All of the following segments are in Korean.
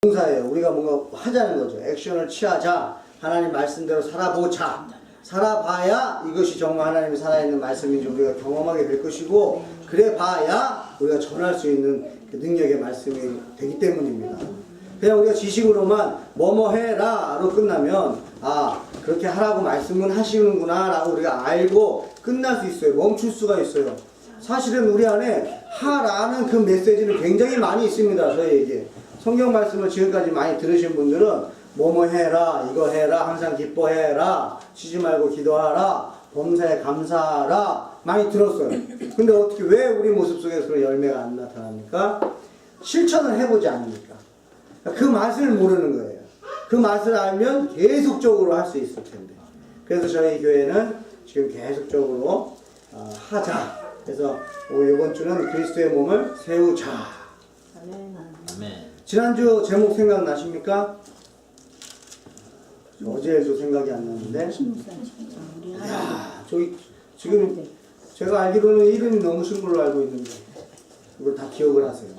동사예요. 우리가 뭔가 하자는 거죠. 액션을 취하자. 하나님 말씀대로 살아보자. 살아봐야 이것이 정말 하나님이 살아있는 말씀인지 우리가 경험하게 될 것이고, 그래 봐야 우리가 전할 수 있는 그 능력의 말씀이 되기 때문입니다. 그냥 우리가 지식으로만 뭐뭐 해라로 끝나면 아 그렇게 하라고 말씀은 하시는구나 라고 우리가 알고 끝날 수 있어요. 멈출 수가 있어요. 사실은 우리 안에 하라는 그 메시지는 굉장히 많이 있습니다. 저희에게 성경 말씀을 지금까지 많이 들으신 분들은 뭐뭐 해라, 이거 해라, 항상 기뻐해라, 쉬지 말고 기도하라, 범사에 감사하라 많이 들었어요. 근데 어떻게 왜 우리 모습 속에서 그런 열매가 안 나타납니까? 실천을 해보지 않으니까. 그 맛을 모르는 거예요. 그 맛을 알면 계속적으로 할 수 있을 텐데. 그래서 저희 교회는 지금 계속적으로 하자. 그래서 이번 주는 그리스도의 몸을 세우자. 아멘. 지난주 제목 생각나십니까? 어제도 생각이 안 나는데. 이야, 저기 지금 제가 알기로는 이름이 너무 신물로 알고 있는데 이걸 다 기억을 하세요.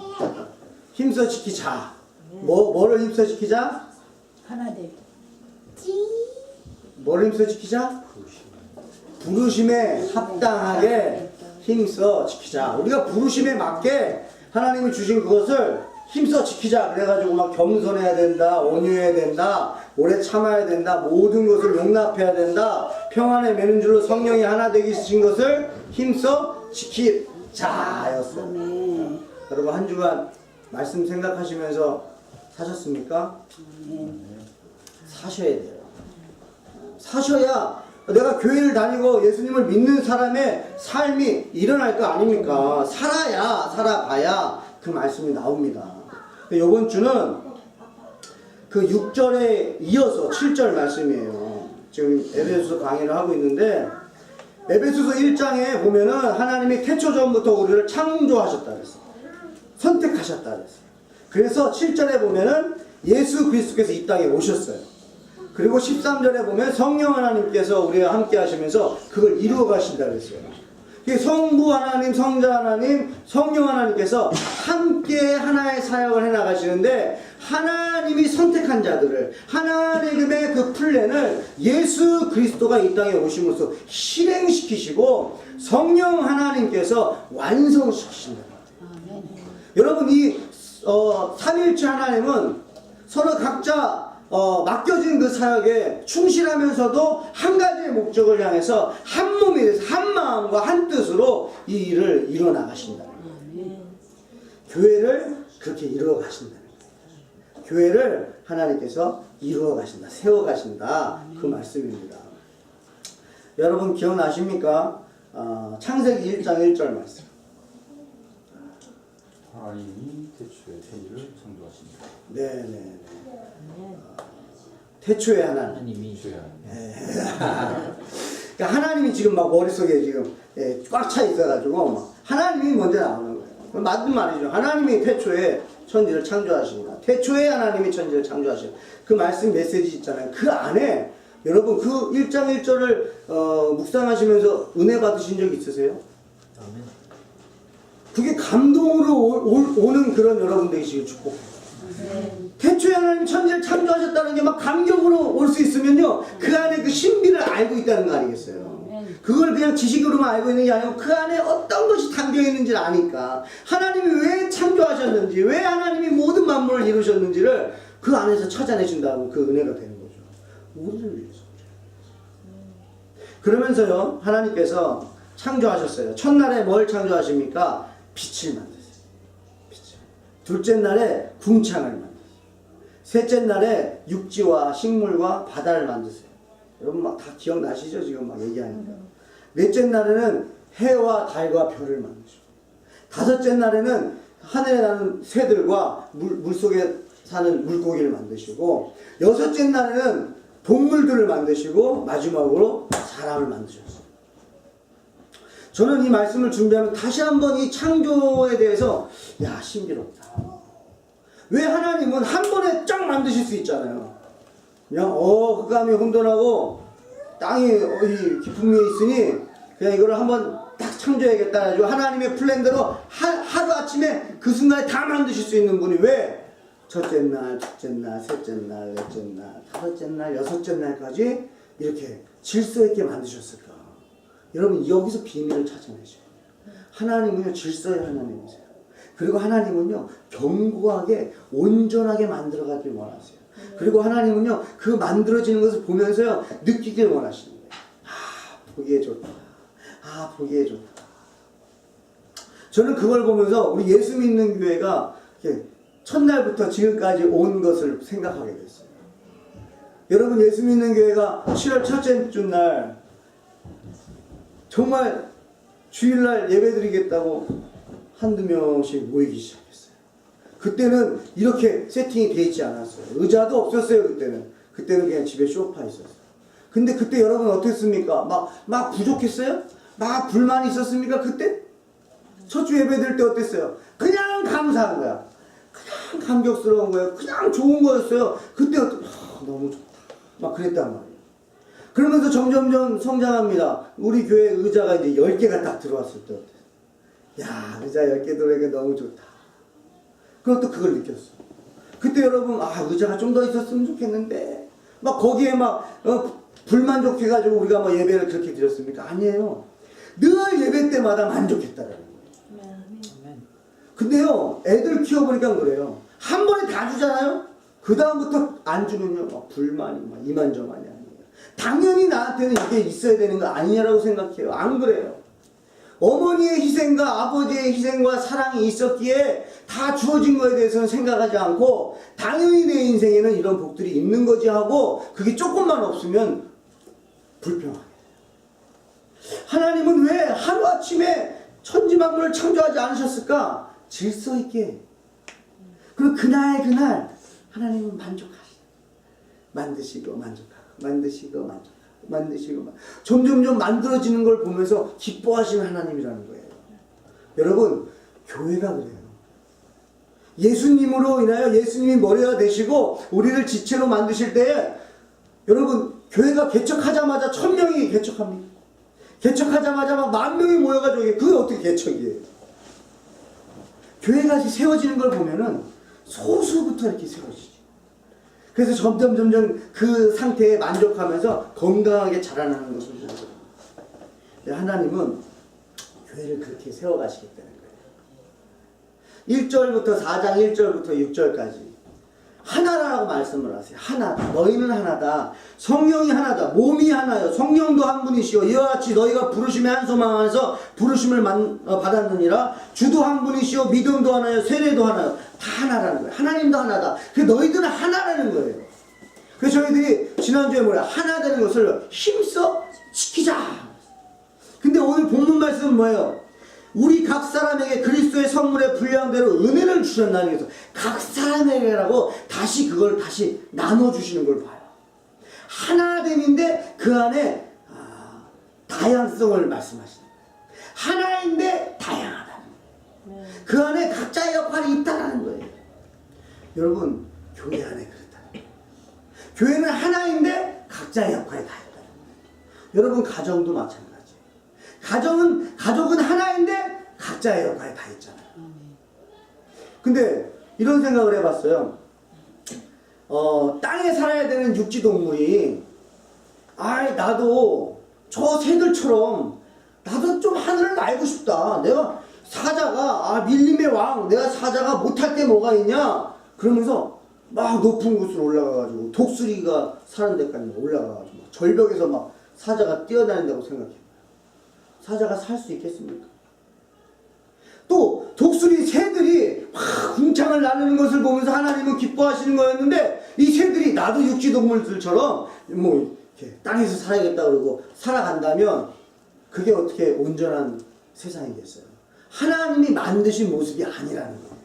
힘써 지키자. 뭐를 힘써 지키자? 하나 돼. 뭐를 힘써 지키자? 부르심에 합당하게 힘써 지키자. 우리가 부르심에 맞게 하나님이 주신 그것을 힘써 지키자. 그래가지고 막 겸손해야 된다, 온유해야 된다, 오래 참아야 된다, 모든 것을 용납해야 된다, 평안에 매는 줄로 성령이 하나 되게 주신 것을 힘써 지키자였어요. 여러분 한 주간 말씀 생각하시면서 사셨습니까? 사셔야 돼요. 사셔야 내가 교회를 다니고 예수님을 믿는 사람의 삶이 일어날 거 아닙니까? 살아봐야 그 말씀이 나옵니다. 이번 주는 그 6절에 이어서 7절 말씀이에요. 지금 에베소서 강의를 하고 있는데, 에베소서 1장에 보면은 하나님이 태초 전부터 우리를 창조하셨다 그랬어요. 선택하셨다 그랬어요. 그래서 7절에 보면은 예수 그리스도께서 이 땅에 오셨어요. 그리고 13절에 보면 성령 하나님께서 우리와 함께 하시면서 그걸 이루어 가신다 그랬어요. 성부 하나님, 성자 하나님, 성령 하나님께서 함께 하나의 사역을 해나가시는데, 하나님이 선택한 자들을, 하나님의 그 플랜을 예수 그리스도가 이 땅에 오심으로써 실행시키시고 성령 하나님께서 완성시키신다. 여러분 이 삼일체 하나님은 서로 각자 맡겨진 그 사역에 충실하면서도 한 가지의 목적을 향해서 한 몸이 돼서 한 마음과 한 뜻으로 이 일을 이루어 나가신다. 교회를 그렇게 이루어 가신다는 거예요. 교회를 하나님께서 이루어 가신다, 세워 가신다, 그 말씀입니다. 여러분 기억나십니까? 창세기 1장 1절 말씀. 하나님이 태초에 천지를 창조하십니다. 네네. 태초에 하나님이. 그러니까 하나님이 지금 막 머릿속에 지금 꽉 차 있어가지고 막 하나님이 먼저 나오는 거예요. 맞는 말이죠. 하나님이 태초에 천지를 창조하시니까. 태초에 하나님이 천지를 창조하시니까. 그 말씀 메시지 있잖아요. 그 안에 여러분 그 1장 1절을 묵상하시면서 은혜 받으신 적 있으세요? 아멘. 그게 감동으로 오는 그런 여러분 되시길 축복해요. 태초에 하나님 천지를 창조하셨다는 게 막 감격으로 올 수 있으면요, 그 안에 그 신비를 알고 있다는 거 아니겠어요? 그걸 그냥 지식으로만 알고 있는 게 아니고 그 안에 어떤 것이 담겨 있는지를 아니까, 하나님이 왜 창조하셨는지, 왜 하나님이 모든 만물을 이루셨는지를 그 안에서 찾아내신다고 그 은혜가 되는 거죠. 우리를 위해서. 그러면서요, 하나님께서 창조하셨어요. 첫날에 뭘 창조하십니까? 빛을 만드세요. 빛을. 둘째 날에 궁창을 만드세요. 셋째 날에 육지와 식물과 바다를 만드세요. 여러분 막 다 기억나시죠? 지금 막 얘기하니까. 넷째 날에는 해와 달과 별을 만드시고, 다섯째 날에는 하늘에 나는 새들과 물속에 사는 물고기를 만드시고, 여섯째 날에는 동물들을 만드시고, 마지막으로 사람을 만드셨어요. 저는 이 말씀을 준비하면 다시 한번 이 창조에 대해서 신비롭다. 왜 하나님은 한 번에 쫙 만드실 수 있잖아요. 그냥 흑암이 혼돈하고 땅이 깊은 위에 있으니 그냥 이거를 한번 딱 창조해야겠다 해가지고 하나님의 플랜대로 하루 아침에 그 순간에 다 만드실 수 있는 분이 왜 첫째 날, 둘째 날, 셋째 날, 넷째 날, 다섯째 날, 여섯째 날까지 이렇게 질서 있게 만드셨을까? 여러분 여기서 비밀을 찾아내셔야 돼요. 하나님은요 질서의 하나님이세요. 그리고 하나님은요 견고하게 온전하게 만들어가길 원하세요. 그리고 하나님은요 그 만들어지는 것을 보면서요 느끼길 원하시는 거예요. 아 보기에 좋다. 아 보기에 좋다. 저는 그걸 보면서 우리 예수 믿는 교회가 첫날부터 지금까지 온 것을 생각하게 됐어요. 여러분 예수 믿는 교회가 7월 첫째 주 날 정말 주일날 예배드리겠다고 한두 명씩 모이기 시작했어요. 그때는 이렇게 세팅이 되어 있지 않았어요. 의자도 없었어요. 그때는 그냥 집에 소파 있었어요. 근데 그때 여러분 어땠습니까? 막 부족했어요? 막 불만이 있었습니까? 그때? 첫 주 예배 드릴 때 어땠어요? 그냥 감사한 거야. 그냥 감격스러운 거예요. 그냥 좋은 거였어요. 그때 너무 좋다. 막 그랬단 말이에요. 그러면서 점점점 성장합니다. 우리 교회 의자가 이제 10개가 딱 들어왔을 때 어땠어요? 야, 의자 10개 들어오니까 너무 좋다. 그것도 그걸 느꼈어. 그때 여러분, 의자가 좀 더 있었으면 좋겠는데, 막 거기에 불만족해가지고 우리가 뭐 예배를 그렇게 드렸습니까? 아니에요. 늘 예배 때마다 만족했다라는 거예요. 근데요, 애들 키워보니까 그래요. 한 번에 다 주잖아요? 그다음부터 안 주면요, 불만이 이만저만이 아니에요. 당연히 나한테는 이게 있어야 되는 거 아니냐라고 생각해요. 안 그래요. 어머니의 희생과 아버지의 희생과 사랑이 있었기에 다 주어진 거에 대해서는 생각하지 않고 당연히 내 인생에는 이런 복들이 있는 거지 하고 그게 조금만 없으면 불평하게. 하나님은 왜 하루아침에 천지만물을 창조하지 않으셨을까? 질서 있게. 그리고 그날 하나님은 만드시고 점점점 만들어지는 걸 보면서 기뻐하시는 하나님이라는 거예요. 여러분 교회가 그래요. 예수님으로 인하여 예수님이 머리가 되시고 우리를 지체로 만드실 때에 여러분 교회가 개척하자마자 1000명이 개척합니다. 개척하자마자 막 10,000명이 모여가지고 그게 어떻게 개척이에요? 교회가 세워지는 걸 보면은 소수부터 이렇게 세워지죠. 그래서 점점 그 상태에 만족하면서 건강하게 자라나는 것을 보거든요. 하나님은 교회를 그렇게 세워가시겠다는 거예요. 1절부터 4장 1절부터 6절까지 하나라고 말씀을 하세요. 하나, 너희는 하나다. 성령이 하나다. 몸이 하나요. 성령도 한 분이시요. 이와 같이 너희가 부르심의 한 소망 안에서 부르심을 받았느니라. 주도 한 분이시요. 믿음도 하나요. 세례도 하나요. 다 하나라는 거예요. 하나님도 하나다. 그래서 너희들은 하나라는 거예요. 그래서 저희들이 지난주에 하나 되는 것을 힘써 지키자. 근데 오늘 본문 말씀은 뭐예요? 우리 각 사람에게 그리스도의 선물의 분량대로 은혜를 주셨나니 해서 각 사람에게라고 그걸 다시 나눠주시는 걸 봐요. 하나됨인데 그 안에 다양성을 말씀하시는 거예요. 하나인데 다양하다는 거예요. 그 안에 각자의 역할이 있다는 거예요. 여러분 교회 안에 그렇다는 거예요. 교회는 하나인데 각자의 역할이 다 있다는 거예요. 여러분 가정도 마찬가지예요. 가족은 하나인데 각자의 역할이 다 있잖아요. 근데 이런 생각을 해봤어요. 땅에 살아야 되는 육지동물이 나도 저 새들처럼 나도 좀 하늘을 날고 싶다. 내가 사자가 밀림의 왕, 내가 사자가 못할 때 뭐가 있냐? 그러면서 막 높은 곳으로 올라가가지고 독수리가 사는 데까지 올라가가지고 절벽에서 막 사자가 뛰어다닌다고 생각해요. 사자가 살 수 있겠습니까? 또 독수리 새들이 막 궁창을 나누는 것을 보면서 하나님은 기뻐하시는 거였는데 이 새들이 나도 육지동물들처럼 이렇게 땅에서 살아야겠다 그러고 살아간다면 그게 어떻게 온전한 세상이겠어요? 하나님이 만드신 모습이 아니라는 거예요.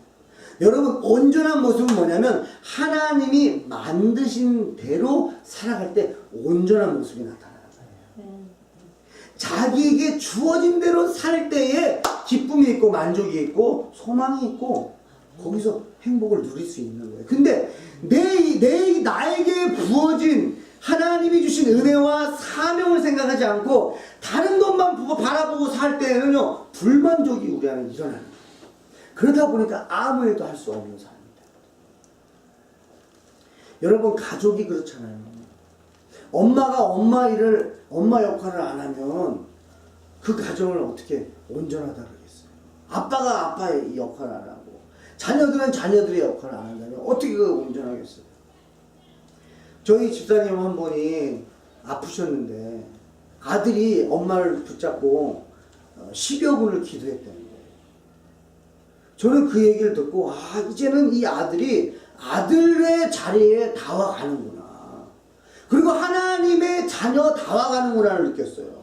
여러분 온전한 모습은 뭐냐면 하나님이 만드신 대로 살아갈 때 온전한 모습이 나타나요. 자기에게 주어진 대로 살 때에 기쁨이 있고 만족이 있고 소망이 있고 거기서 행복을 누릴 수 있는 거예요. 근데 나에게 부어진 하나님이 주신 은혜와 사명을 생각하지 않고 다른 것만 바라보고 살 때에는요 불만족이 우리 안에 일어나는 거예요. 그러다 보니까 아무 일도 할 수 없는 사람입니다. 여러분 가족이 그렇잖아요. 엄마가 엄마 역할을 안 하면 그 가정을 어떻게 온전하다 그러겠어요. 아빠가 아빠의 역할을 안 하고 자녀들은 자녀들의 역할을 안 한다면 어떻게 그 온전하겠어요. 저희 집사님 한 분이 아프셨는데 아들이 엄마를 붙잡고 10여 분을 기도했다는 거예요. 저는 그 얘기를 듣고 이제는 이 아들이 아들의 자리에 다와가는구나. 그리고 하나님의 자녀 다와가는구나를 느꼈어요.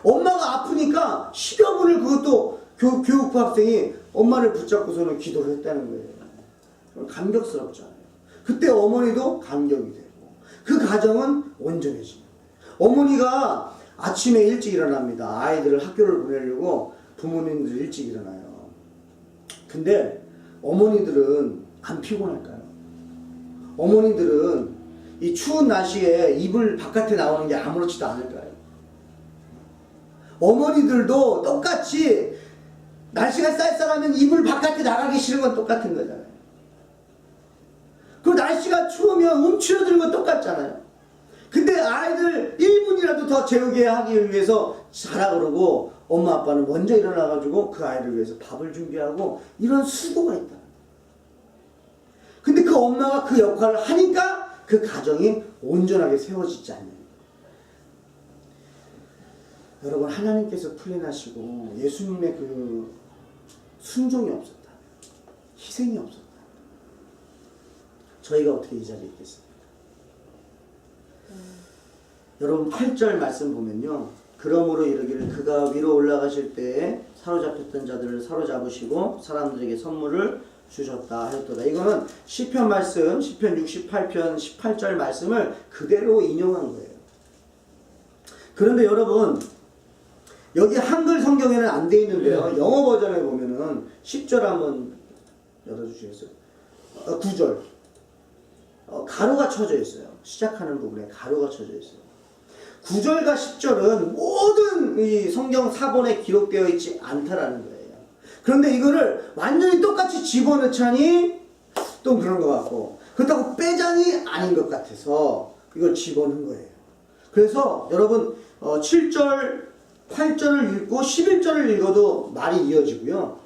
엄마가 아프니까 10여 분을 그것도 교육부 학생이 엄마를 붙잡고서는 기도를 했다는 거예요. 감격스럽잖아요. 그때 어머니도 감격이 되고 그 가정은 온전해집니다. 어머니가 아침에 일찍 일어납니다. 아이들을 학교를 보내려고 부모님들 일찍 일어나요. 근데 어머니들은 안 피곤할까요? 어머니들은 이 추운 날씨에 이불 바깥에 나오는 게 아무렇지도 않을까요? 어머니들도 똑같이 날씨가 쌀쌀하면 이불 바깥에 나가기 싫은 건 똑같은 거잖아요. 그리고 날씨가 추우면 움츠러드는 건 똑같잖아요. 근데 아이들 1분이라도 더 재우게 하기 위해서 자라 그러고 엄마 아빠는 먼저 일어나가지고 그 아이를 위해서 밥을 준비하고 이런 수고가 있다. 근데 그 엄마가 그 역할을 하니까 그 가정이 온전하게 세워지지 않는. 여러분 하나님께서 풀린하시고 예수님의 그 순종이 없었다. 희생이 없었다. 저희가 어떻게 이 자리에 있겠습니까? 여러분 8절 말씀 보면요. 그러므로 이르기를 그가 위로 올라가실 때에 사로잡혔던 자들을 사로잡으시고 사람들에게 선물을 주셨다 하였도다. 이거는 시편 말씀, 시편 68편 18절 말씀을 그대로 인용한 거예요. 그런데 여러분 여기 한글 성경에는 안 돼 있는데요. 영어 버전에 보면은 10절 한번 열어주시겠어요? 9절 가로가 쳐져 있어요. 시작하는 부분에 가로가 쳐져 있어요. 9절과 10절은 모든 이 성경 사본에 기록되어 있지 않다라는 거예요. 그런데 이거를 완전히 똑같이 집어넣자니 또 그런 것 같고 그렇다고 빼자니 아닌 것 같아서 이걸 집어넣은 거예요. 그래서 여러분 7절, 8절을 읽고 11절을 읽어도 말이 이어지고요.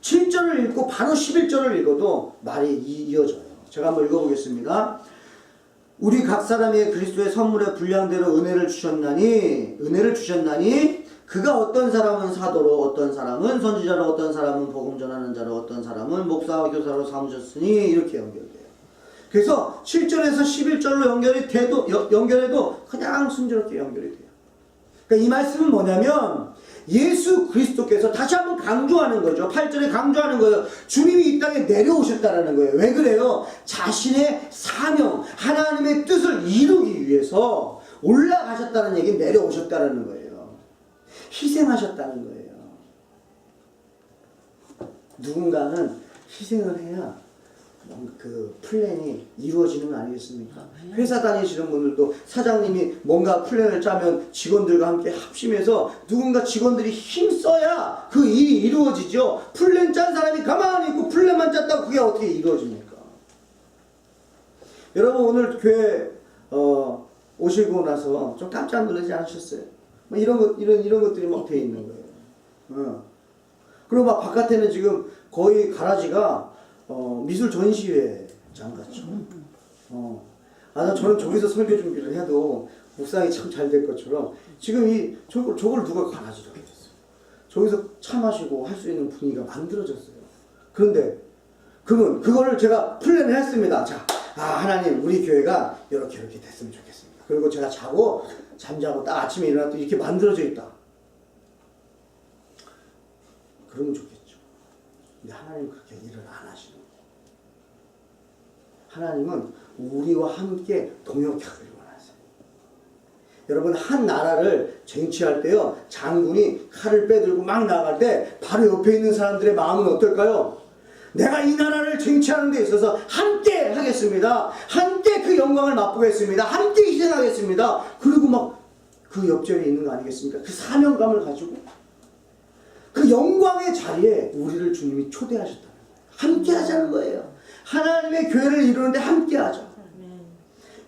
7절을 읽고 바로 11절을 읽어도 말이 이어져요. 제가 한번 읽어보겠습니다. 우리 각 사람의 그리스도의 선물의 분량대로 은혜를 주셨나니 그가 어떤 사람은 사도로 어떤 사람은 선지자로 어떤 사람은 복음 전하는 자로 어떤 사람은 목사와 교사로 삼으셨으니 이렇게 연결돼요. 그래서 7절에서 11절로 연결해도 그냥 순조롭게 연결이 돼요. 그러니까 이 말씀은 뭐냐면 예수 그리스도께서 다시 한번 강조하는 거죠. 8절에 강조하는 거예요. 주님이 이 땅에 내려오셨다는 거예요. 왜 그래요? 자신의 사명, 하나님의 뜻을 이루기 위해서 올라가셨다는 얘기는 내려오셨다는 거예요. 희생하셨다는 거예요. 누군가는 희생을 해야 그 플랜이 이루어지는 거 아니겠습니까? 회사 다니시는 분들도 사장님이 뭔가 플랜을 짜면 직원들과 함께 합심해서 누군가 직원들이 힘써야 그 일이 이루어지죠. 플랜 짠 사람이 가만히 있고 플랜만 짰다고 그게 어떻게 이루어집니까? 여러분 오늘 교회 오시고 나서 좀 깜짝 놀라지 않으셨어요? 이런 것들이 막 돼 있는 거예요. 그리고 막 바깥에는 지금 거의 가라지가 미술 전시회장 같죠. 저는 저기서 설교 준비를 해도 묵상이 참 잘 될 것처럼 지금 저걸 누가 가라지라고 했어요. 저기서 차 마시고 할 수 있는 분위기가 만들어졌어요. 그런데 그거를 제가 플랜을 했습니다. 자, 하나님 우리 교회가 이렇게 됐으면 좋겠습니다. 그리고 제가 잠자고 딱 아침에 일어났더니 이렇게 만들어져 있다. 그러면 좋겠죠. 근데 하나님 그렇게 일을 안 하시는 거예요. 하나님은 우리와 함께 동역하기를 원하세요. 여러분 한 나라를 쟁취할 때요. 장군이 칼을 빼들고 막 나갈 때 바로 옆에 있는 사람들의 마음은 어떨까요? 내가 이 나라를 쟁취하는 데 있어서 함께 하겠습니다. 함께 그 영광을 맛보겠습니다. 함께 희생하겠습니다. 그리고 막 그 옆자리에 있는 거 아니겠습니까? 그 사명감을 가지고 그 영광의 자리에 우리를 주님이 초대하셨다는 거예요. 함께 하자는 거예요. 하나님의 교회를 이루는데 함께하죠.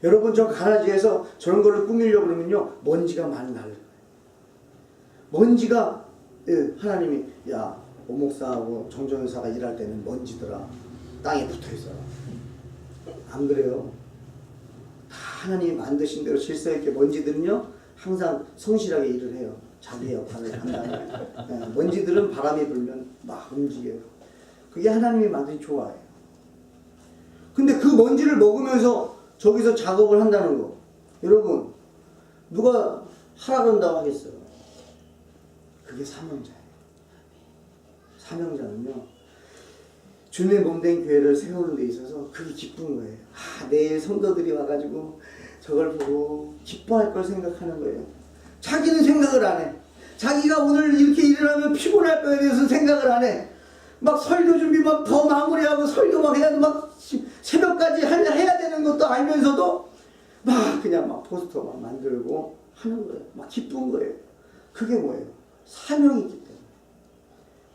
여러분 저 가라지에서 저런 거를 꾸미려고 그러면요 먼지가 많이 날려요. 먼지가 하나님이 야 오목사하고 정정사가 일할 때는 먼지더라 땅에 붙어있어라. 안 그래요? 다 하나님이 만드신 대로 질서 있게 먼지들은요 항상 성실하게 일을 해요. 자기 역할을 감당해요. 먼지들은 바람이 불면 막 움직여요. 그게 하나님이 만든 조화예요. 근데 그 먼지를 먹으면서 저기서 작업을 한다는 거. 여러분 누가 하라 그런다고 하겠어요? 그게 사명자예요. 사명자는요 주님의 몸된 교회를 세우는 데 있어서 그게 기쁜 거예요. 내일 성도들이 와가지고 저걸 보고 기뻐할 걸 생각하는 거예요. 자기는 생각을 안 해. 자기가 오늘 이렇게 일을 하면 피곤할 거에 대해서 생각을 안 해. 막 설교 준비 막 더 마무리하고 설교 막 해야 막 새벽까지 해야 되는 것도 알면서도 막 그냥 막 포스터 막 만들고 하는 거예요. 막 기쁜 거예요. 그게 뭐예요? 사명이 있기 때문에.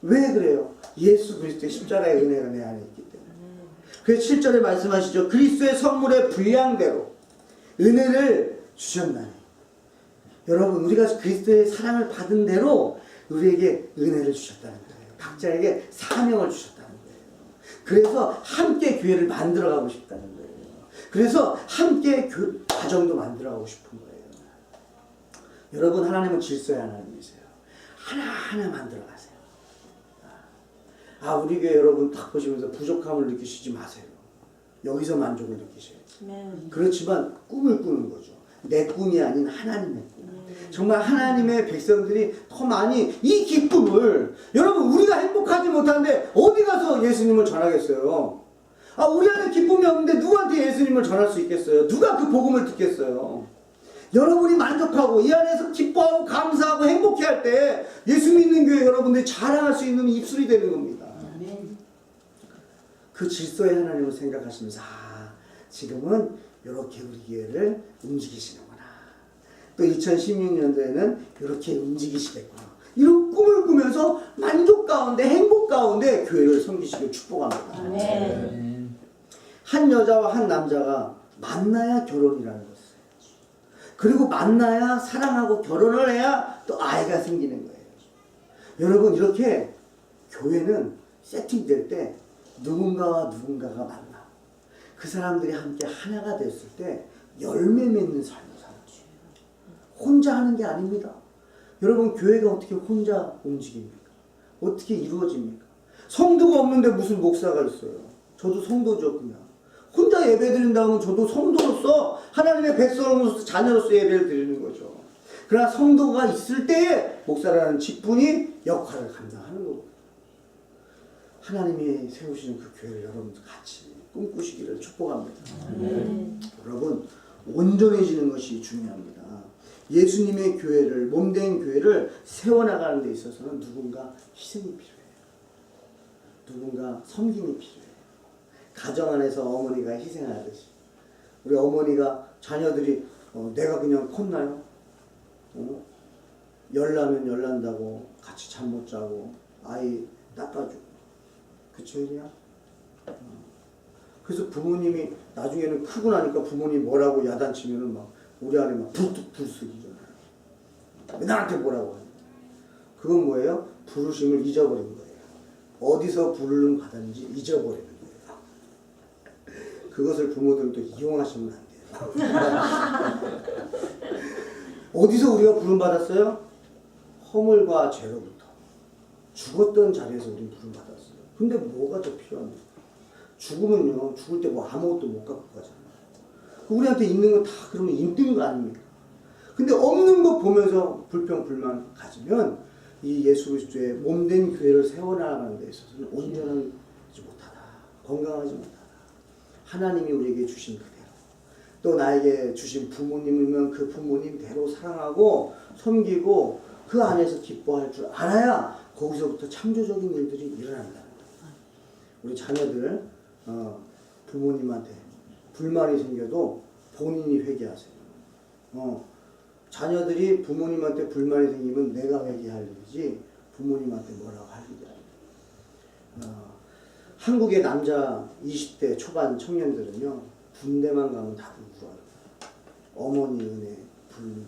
왜 그래요? 예수 그리스도의 십자가의 은혜가 내 안에 있기 때문에. 그래서 7절에 말씀하시죠. 그리스도의 선물의 분량대로 은혜를 주셨나니. 여러분 우리가 그리스도의 사랑을 받은 대로 우리에게 은혜를 주셨다는 거예요. 각자에게 사명을 주셨다는 거예요. 그래서 함께 교회를 만들어가고 싶다는 거예요. 그래서 함께 가정도 만들어가고 싶은 거예요. 여러분 하나님은 질서의 하나님이세요. 하나하나 만들어가세요. 우리 교회 여러분 딱 보시면서 부족함을 느끼시지 마세요. 여기서 만족을 느끼셔야지. 그렇지만 꿈을 꾸는 거죠. 내 꿈이 아닌 하나님의 꿈. 정말 하나님의 백성들이 더 많이 이 기쁨을 여러분 우리가 행복하지 못한데 어디 가서 예수님을 전하겠어요? 우리 안에 기쁨이 없는데 누구한테 예수님을 전할 수 있겠어요? 누가 그 복음을 듣겠어요? 여러분이 만족하고 이 안에서 기뻐하고 감사하고 행복해할 때 예수 믿는 교회 여러분들이 자랑할 수 있는 입술이 되는 겁니다. 그 질서의 하나님을 생각하시면서 지금은 이렇게 우리 교회를 움직이시는구나. 또 2016년도에는 이렇게 움직이시겠구나. 이런 꿈을 꾸면서 만족 가운데 행복 가운데 교회를 섬기시길 축복합니다. 한 여자와 한 남자가 만나야 결혼이라는 것이에요. 그리고 만나야 사랑하고 결혼을 해야 또 아이가 생기는 거예요. 여러분 이렇게 교회는 세팅될 때 누군가와 누군가가 만나 그 사람들이 함께 하나가 됐을 때 열매 맺는 삶을 살죠. 혼자 하는 게 아닙니다. 여러분 교회가 어떻게 혼자 움직입니까? 어떻게 이루어집니까? 성도가 없는데 무슨 목사가 있어요. 저도 성도죠. 그냥 혼자 예배 드린다면 저도 성도로서 하나님의 백성으로서 자녀로서 예배를 드리는 거죠. 그러나 성도가 있을 때에 목사라는 직분이 역할을 감당하는 거고 하나님이 세우시는 그 교회를 여러분도 같이 꿈꾸시기를 축복합니다. 여러분 온전해지는 것이 중요합니다. 예수님의 교회를 몸된 교회를 세워나가는 데 있어서는 누군가 희생이 필요해요. 누군가 섬김이 필요해요. 가정 안에서 어머니가 희생하듯이 우리 어머니가 자녀들이 내가 그냥 컸나요? 열나면 열난다고 같이 잠 못 자고 아이 닦아주고 그쵸 이리야? 그래서 부모님이 나중에는 크고 나니까 부모님이 뭐라고 야단치면은 막 우리 안에 막 불쑥이잖아요. 왜 나한테 뭐라고 하냐. 그건 뭐예요? 부르심을 잊어버린 거예요. 어디서 부르는 받았는지 잊어버리는 거예요. 그것을 부모들도 이용하시면 안 돼요. 어디서 우리가 부름받았어요? 허물과 죄로부터. 죽었던 자리에서 우리는 부름받았어요. 근데 뭐가 더 필요합니까? 죽으면요, 죽을 때 뭐 아무것도 못 갖고 가잖아요. 우리한테 있는 건 다 그러면 있는 거 아닙니까? 근데 없는 거 보면서 불평, 불만 가지면 이 예수 그리스도의 몸된 교회를 세워나가는 데 있어서는 온전하지 못하다. 건강하지 못하다. 하나님이 우리에게 주신 그대로 또 나에게 주신 부모님이면 그 부모님대로 사랑하고 섬기고 그 안에서 기뻐할 줄 알아야 거기서부터 창조적인 일들이 일어난다는 거예요. 우리 자녀들 부모님한테 불만이 생겨도 본인이 회개하세요. 자녀들이 부모님한테 불만이 생기면 내가 회개할 일이지 부모님한테 뭐라고 할 일이 아니에요. 한국의 남자 20대 초반 청년들은요, 군대만 가면 다들 울어요. 어머니 은혜 부르고.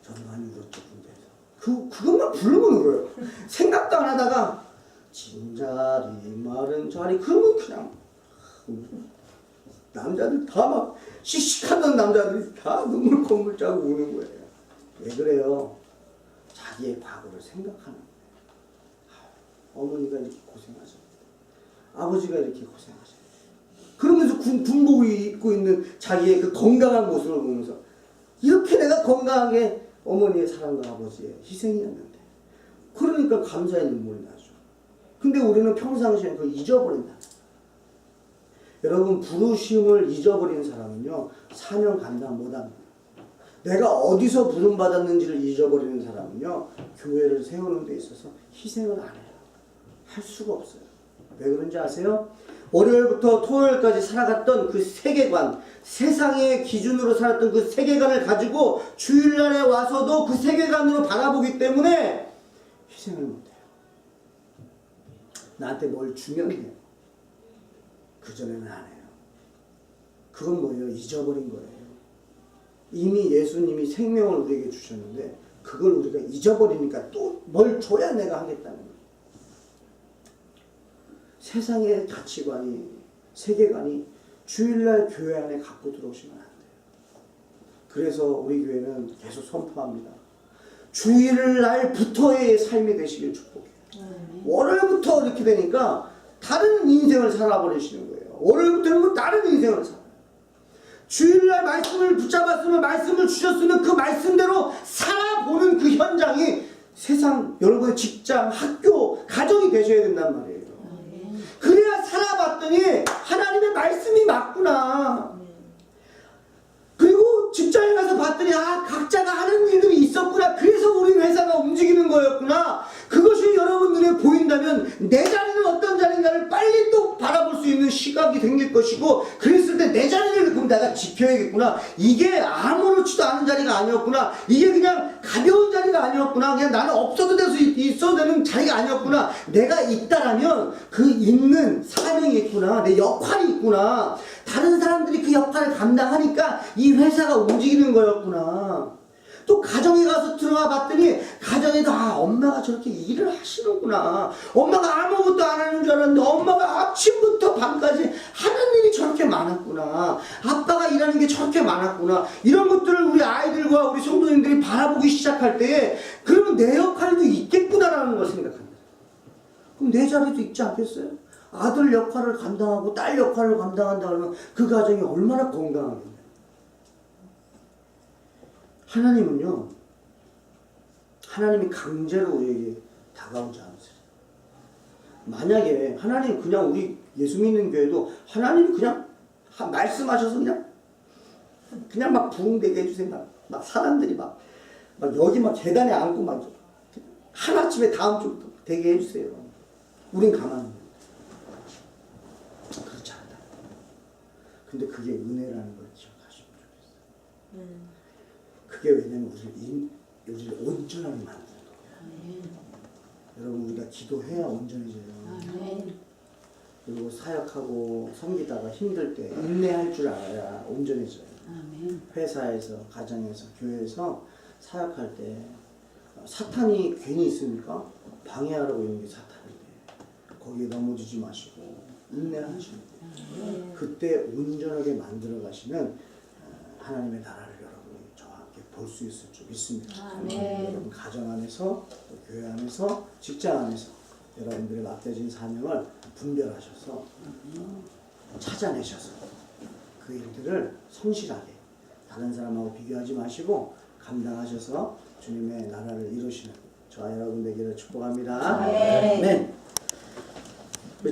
저는 많이 울었죠, 군대에서. 그것만 부르면 울어요. 생각도 안 하다가, 진자리, 마른 자리, 그러면 그냥, 남자들 다 막, 씩씩하던 남자들이 다 눈물 콧물 짜고 우는 거예요. 왜 그래요? 자기의 과거를 생각하는 거예요. 어머니가 이렇게 고생하셨는데, 아버지가 이렇게 고생하셨는데, 그러면서 군복을 입고 있는 자기의 그 건강한 모습을 보면서, 이렇게 내가 건강하게 어머니의 사랑과 아버지의 희생이었는데, 그러니까 감사의 눈물이 나죠. 근데 우리는 평상시에 그걸 잊어버린다. 여러분, 부르심을 잊어버린 사람은요, 사명 감당 못합니다. 내가 어디서 부름받았는지를 잊어버리는 사람은요, 교회를 세우는 데 있어서 희생을 안 해요. 할 수가 없어요. 왜 그런지 아세요? 월요일부터 토요일까지 살아갔던 그 세계관, 세상의 기준으로 살았던 그 세계관을 가지고 주일날에 와서도 그 세계관으로 바라보기 때문에 희생을 못해요. 나한테 뭘 주면 해요. 그전에는 안 해요. 그건 뭐예요? 잊어버린 거예요. 이미 예수님이 생명을 우리에게 주셨는데 그걸 우리가 잊어버리니까 또 뭘 줘야 내가 하겠다는 거예요. 세상의 가치관이, 세계관이 주일날 교회 안에 갖고 들어오시면 안 돼요. 그래서 우리 교회는 계속 선포합니다. 주일날부터의 삶이 되시길 축복해요. 월요일부터 이렇게 되니까 다른 인생을 살아버리시는 거예요. 월요일부터는 다른 인생을 살아요. 주일날 말씀을 붙잡았으면, 말씀을 주셨으면 그 말씀대로 살아보는 그 현장이 세상, 여러분의 직장, 학교, 가정이 되셔야 된단 말이에요. 그래야 살아봤더니 하나님의 말씀이 맞구나. 그리고 직장에 가서 봤더니 각자가 하는 일들이 있었구나. 그래서 우리 회사가 움직이는 거였구나. 그것이 여러분 눈에 보인다면 내 자리는 어떤 자리인가를 빨리 또 바라볼 수 있는 시각이 생길 것이고, 그랬을 때 내 자리를 그럼 내가 지켜야겠구나. 이게 아무렇지도 않은 자리가 아니었구나. 이게 그냥 가벼운 자리가 아니었구나. 그냥 나는 없어도 돼서 있어도 되는 자리가 아니었구나. 내가 있다라면 그 있는 사명이 있구나. 내 역할이 있구나. 다른 사람들이 그 역할을 감당하니까 이 회사가 움직이는 거였구나. 또 가정에 가서 들어가 봤더니 가정에도 엄마가 저렇게 일을 하시는구나. 엄마가 아무것도 안 하는 줄 알았는데 엄마가 아침부터 밤까지 하는 일이 저렇게 많았구나. 아빠가 일하는 게 저렇게 많았구나. 이런 것들을 우리 아이들과 우리 성도님들이 바라보기 시작할 때에 그러면 내 역할도 있겠구나라는 걸 생각합니다. 그럼 내 자리도 있지 않겠어요? 아들 역할을 감당하고 딸 역할을 감당한다 그러면 그 가정이 얼마나 건강하겠나요? 하나님은요, 하나님이 강제로 우리에게 다가오지 않으세요. 만약에 하나님 그냥 우리 예수 믿는 교회도 하나님이 그냥 말씀하셔서 그냥 막 부흥되게 해주세요. 막 사람들이 막 여기 막 계단에 앉고 막 하나쯤에 다음 주부터 되게 해주세요. 우린 가만히. 그렇지 않다. 근데 그게 은혜라는 걸 기억하시면 좋겠어요. 그게 왜냐면 우리를 온전하게 만드는 거예요. 여러분, 우리가 기도해야 온전해져요. 그리고 사역하고 섬기다가 힘들 때 인내할 줄 알아야 온전해져요. 회사에서, 가정에서, 교회에서 사역할 때 사탄이 괜히 있으니까 방해하려고 있는 게 사탄인데 거기에 넘어지지 마시고 인내하시면 돼요. 그때 온전하게 만들어 가시는 하나님의 나라를 볼 수 있을 줄 믿습니다. 여러분 가정 안에서, 또 교회 안에서, 직장 안에서 여러분들의 맡겨진 사명을 분별하셔서 찾아내셔서 그 일들을 성실하게 다른 사람하고 비교하지 마시고 감당하셔서 주님의 나라를 이루시는 저와 여러분 되기를 축복합니다. 아멘.